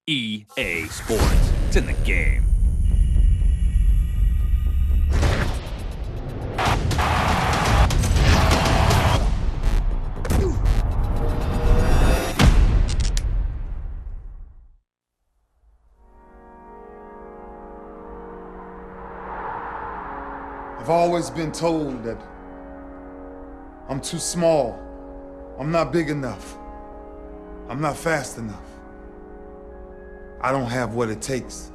EA Sports. It's in the game. I've always been told that I'm too small, I'm not big enough, I'm not fast enough. I don't have what it takes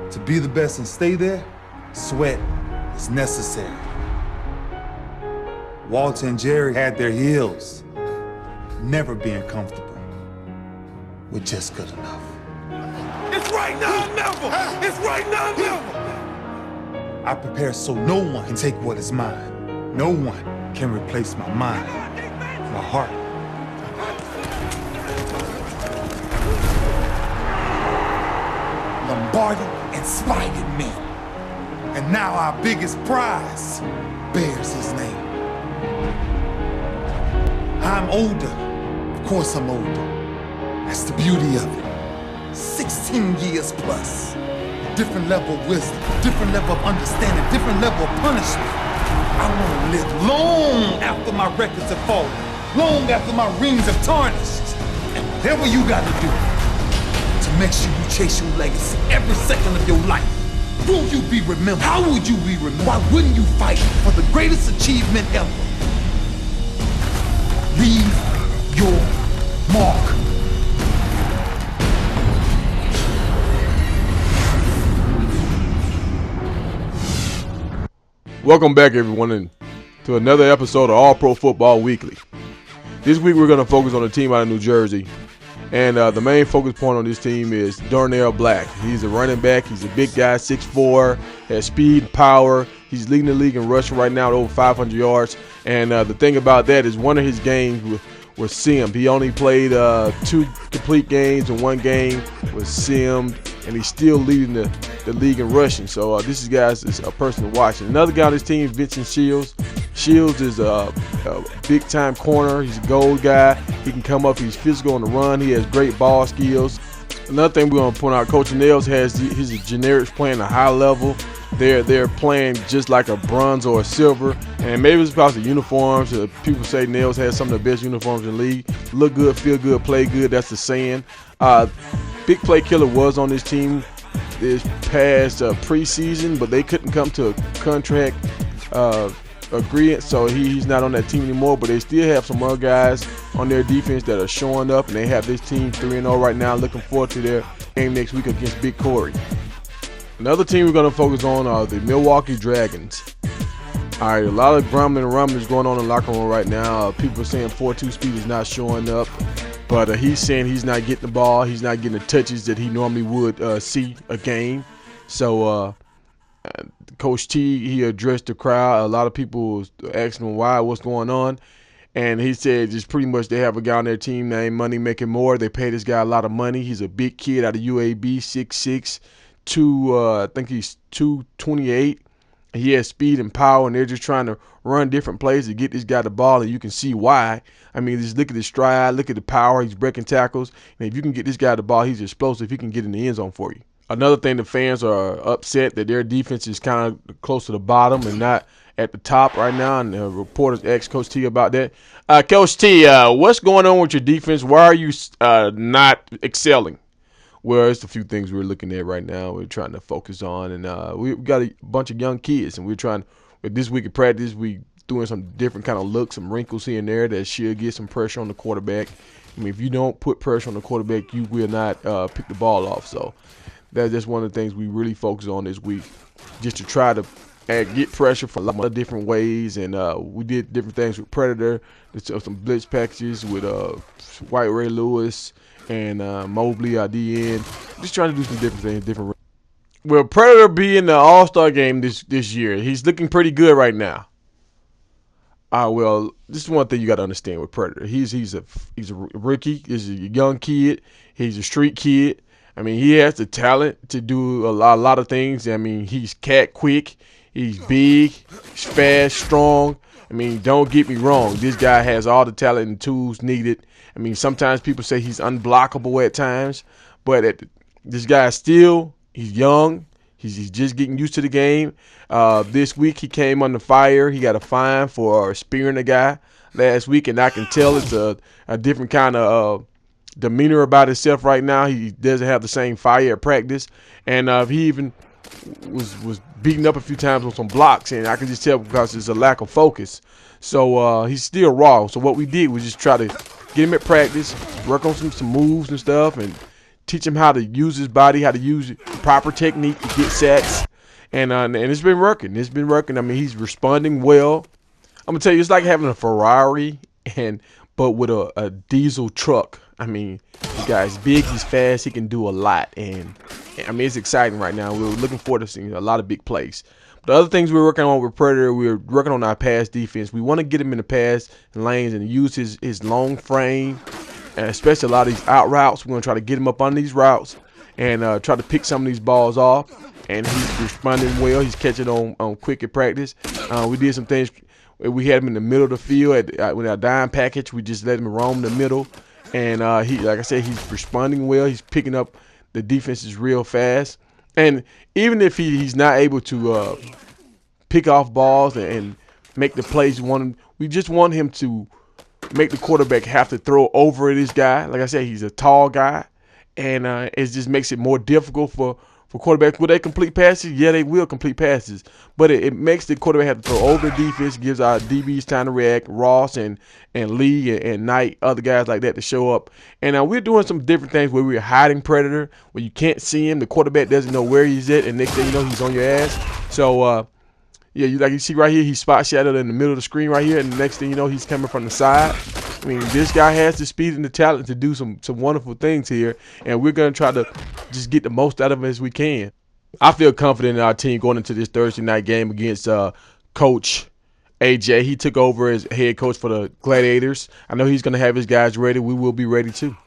to be the best and stay there. Sweat is necessary. Walter and Jerry had their heels, never being comfortable with just good enough. It's right now or never! It's right now or never! I prepare so no one can take what is mine. No one can replace my mind, my heart. Lombardi inspired me. And now our biggest prize bears his name. I'm older. Of course I'm older. That's the beauty of it. 16 years plus. Different level of wisdom, different level of understanding, different level of punishment. I want to live long after my records have fallen, long after my rings have tarnished. And whatever you got to do to make sure you chase your legacy every second of your life. Will you be remembered? How would you be remembered? Why wouldn't you fight for the greatest achievement ever? Leave your mark. Welcome back, everyone, to another episode of All Pro Football Weekly. This week, we're going to focus on a team out of New Jersey, and the main focus point on this team is Darnell Black. He's a running back. He's a big guy, 6'4", has speed and power. He's leading the league in rushing right now at over 500 yards, and the thing about that is one of his games was simmed. He only played 2 complete games, and 1 game was simmed, and he's still leading the league in rushing. So this is a person to watch. And another guy on this team, Vance Shields. Shields is a big-time corner. He's a gold guy. He can come up. He's physical on the run. He has great ball skills. Another thing we're going to point out, Coach Nellz has his generics playing a high level. They're playing just like a bronze or a silver, and maybe it's because of the uniforms. People say Nellz has some of the best uniforms in the league. Look good, feel good, play good. That's the saying. Big Play Killer was on this team this past preseason, but they couldn't come to a contract agreement, so he's not on that team anymore. But they still have some other guys on their defense that are showing up, and they have this team 3-0 right now. Looking forward to their game next week against Big Corey. Another team we're going to focus on are the Milwaukee Dragons. All right, a lot of grumbling and rumblings going on in the locker room right now. People are saying 4.2 speed is not showing up, but he's saying he's not getting the ball. He's not getting the touches that he normally would see a game. So Coach T, he addressed the crowd. A lot of people asking him why, what's going on. And he said just pretty much they have a guy on their team named Money Making More. They pay this guy a lot of money. He's a big kid out of UAB, 6'6". I think he's 228. He has speed and power, and they're just trying to run different plays to get this guy the ball, and you can see why. I mean, just look at his stride, look at the power. He's breaking tackles, and if you can get this guy the ball, he's explosive. He can get in the end zone for you. Another thing, the fans are upset that their defense is kind of close to the bottom and not at the top right now, and the reporters asked Coach T about that. Coach T, what's going on with your defense? Why are you not excelling? Well, it's a few things we're looking at right now. We're trying to focus on, and we got a bunch of young kids, and we're trying. With this week of practice, we doing some different kind of looks, some wrinkles here and there that should get some pressure on the quarterback. I mean, if you don't put pressure on the quarterback, you will not pick the ball off. So that's just one of the things we really focus on this week, just to try to get pressure from a lot of different ways. And we did different things with Predator, some blitz packages with White Ray Lewis and Mobley, our DN. Just trying to do some different things, Well, Predator be in the All-Star game this year. He's looking pretty good right now. Well, this is one thing you got to understand with Predator. He's a rookie. He's a young kid. He's a street kid. I mean, he has the talent to do a lot of things. I mean, he's cat quick. He's big. He's fast, strong. I mean, don't get me wrong. This guy has all the talent and tools needed. I mean, sometimes people say he's unblockable at times, but this guy he's young. He's just getting used to the game. This week he came under fire. He got a fine for spearing a guy last week, and I can tell it's a different kind of demeanor about himself right now. He doesn't have the same fire at practice, and he even was beaten up a few times on some blocks, and I can just tell because there's a lack of focus. So he's still raw. So what we did was just try to get him at practice, work on some moves and stuff, and teach him how to use his body, how to use proper technique to get sacks, and it's been working. It's been working. I mean, he's responding well. I'm gonna tell you, it's like having a Ferrari but with a diesel truck. I mean, this guy's big, he's fast, he can do a lot, and I mean, it's exciting right now. We're looking forward to seeing a lot of big plays. The other things we're working on with Predator, we're working on our pass defense. We want to get him in the pass lanes and use his long frame, and especially a lot of these out routes. We're going to try to get him up on these routes and try to pick some of these balls off. And he's responding well. He's catching on quick at practice. We did some things. We had him in the middle of the field with our dime package. We just let him roam the middle. And he, like I said, he's responding well. He's picking up the defenses real fast. And even if he's not able to pick off balls and make the plays we want him, we just want him to make the quarterback have to throw over this guy. Like I said, he's a tall guy, and it just makes it more difficult for quarterbacks. Will they complete passes? Yeah, they will complete passes, but it makes the quarterback have to throw over the defense, gives our DBs time to react, Ross and Lee and Knight, other guys like that to show up. And we're doing some different things where we're hiding Predator, where you can't see him. The quarterback doesn't know where he's at, and next thing you know, he's on your ass. So, yeah, like you see right here, he's spot shadowed in the middle of the screen right here, and the next thing you know, he's coming from the side. I mean, this guy has the speed and the talent to do some wonderful things here, and we're going to try to just get the most out of him as we can. I feel confident in our team going into this Thursday night game against Coach AJ. He took over as head coach for the Gladiators. I know he's going to have his guys ready. We will be ready too.